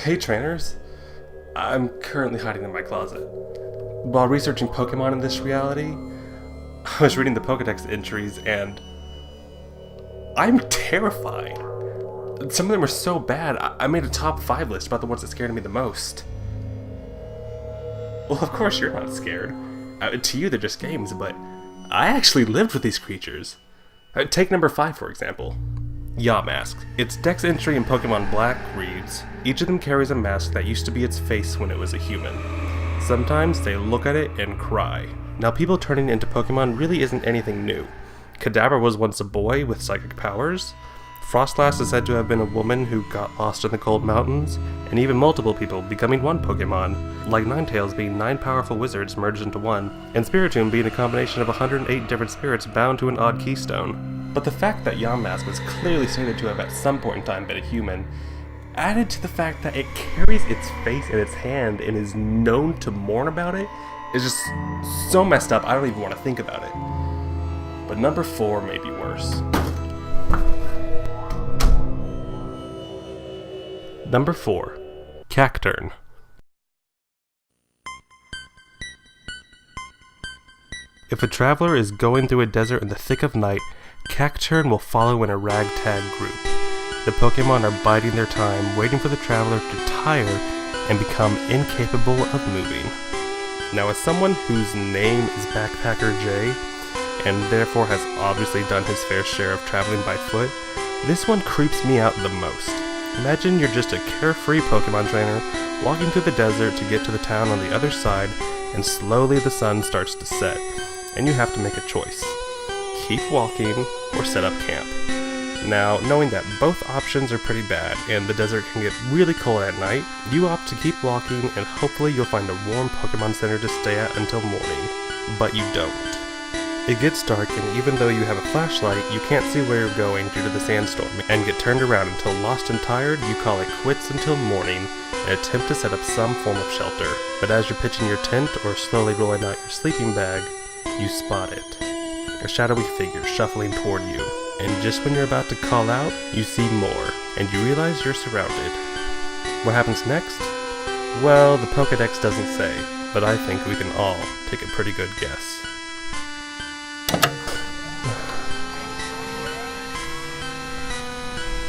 Hey trainers, I'm currently hiding in my closet. While researching Pokemon in this reality, I was reading the Pokedex entries and I'm terrified. Some of them are so bad, I made a top 5 list about the ones that scared me the most. Well, of course you're not scared. To you they're just games, but I actually lived with these creatures. Take number 5 for example. Yamask. Its Dex entry in Pokemon Black reads, each of them carries a mask that used to be its face when it was a human. Sometimes they look at it and cry. Now people turning into Pokemon really isn't anything new. Kadabra was once a boy with psychic powers. Frostlass is said to have been a woman who got lost in the cold mountains, and even multiple people becoming one Pokemon, like Ninetales being 9 powerful wizards merged into one, and Spiritomb being a combination of 108 different spirits bound to an odd keystone. But the fact that Yamask was clearly stated to have at some point in time been a human, added to the fact that it carries its face in its hand and is known to mourn about it, is just so messed up I don't even want to think about it. But number 4 may be worse. Number 4. Cacturn. If a traveler is going through a desert in the thick of night, Cacturn will follow in a ragtag group. The Pokemon are biding their time, waiting for the traveler to tire and become incapable of moving. Now, as someone whose name is Backpacker J, and therefore has obviously done his fair share of traveling by foot, this one creeps me out the most. Imagine you're just a carefree Pokemon trainer walking through the desert to get to the town on the other side, and slowly the sun starts to set, and you have to make a choice. Keep walking or set up camp. Now, knowing that both options are pretty bad and the desert can get really cold at night, you opt to keep walking and hopefully you'll find a warm Pokemon Center to stay at until morning. But you don't. It gets dark, and even though you have a flashlight, you can't see where you're going due to the sandstorm, and get turned around until lost and tired, you call it quits until morning and attempt to set up some form of shelter. But as you're pitching your tent or slowly rolling out your sleeping bag, you spot it. A shadowy figure shuffling toward you, and just when you're about to call out, you see more, and you realize you're surrounded. What happens next? Well, the Pokedex doesn't say, but I think we can all take a pretty good guess.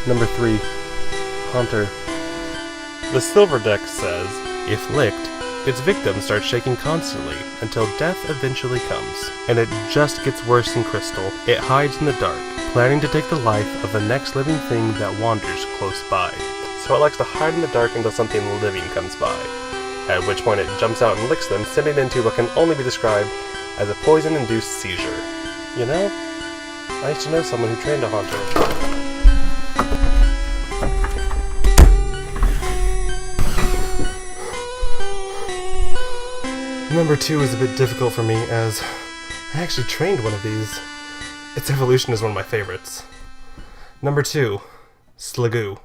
Number 3. Haunter. The Silver Dex says, if licked, its victim starts shaking constantly until death eventually comes. And it just gets worse in Crystal. It hides in the dark, planning to take the life of the next living thing that wanders close by. So it likes to hide in the dark until something living comes by, at which point it jumps out and licks them, sending into what can only be described as a poison-induced seizure. You know, I used to know someone who trained a Haunter. Number 2 is a bit difficult for me, as I actually trained one of these. Its evolution is one of my favorites. Number 2. Sliggoo.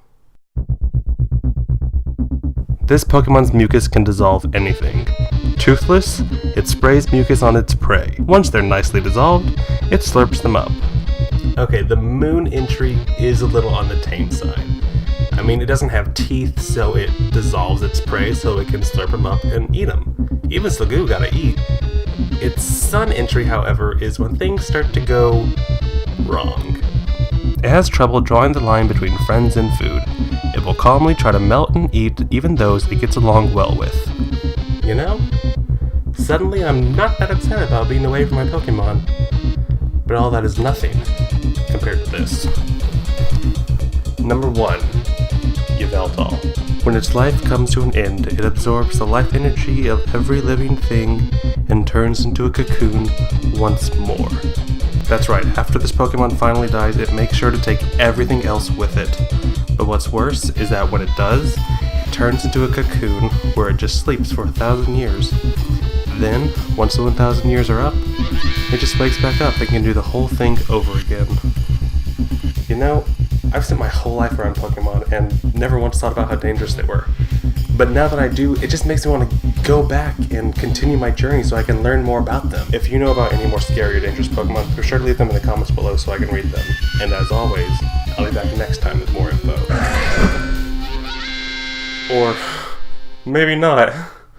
This Pokemon's mucus can dissolve anything. Toothless, it sprays mucus on its prey. Once they're nicely dissolved, it slurps them up. Okay, the Moon entry is a little on the tame side. I mean, it doesn't have teeth, so it dissolves its prey so it can slurp them up and eat them. Even Sliggoo gotta eat. Its Sun entry, however, is when things start to go wrong. It has trouble drawing the line between friends and food. It will calmly try to melt and eat even those it gets along well with. You know, suddenly I'm not that upset about being away from my Pokemon. But all that is nothing compared to this. Number 1. Yveltal. When its life comes to an end, it absorbs the life energy of every living thing and turns into a cocoon once more. That's right, after this Pokemon finally dies, it makes sure to take everything else with it. But what's worse is that when it does, it turns into a cocoon where it just sleeps for 1,000 years. Then, once the 1,000 years are up, it just wakes back up and can do the whole thing over again. You know, I've spent my whole life around Pokemon and never once thought about how dangerous they were. But now that I do, it just makes me want to go back and continue my journey so I can learn more about them. If you know about any more scary or dangerous Pokemon, be sure to leave them in the comments below so I can read them. And as always, I'll be back next time with more info. Or maybe not.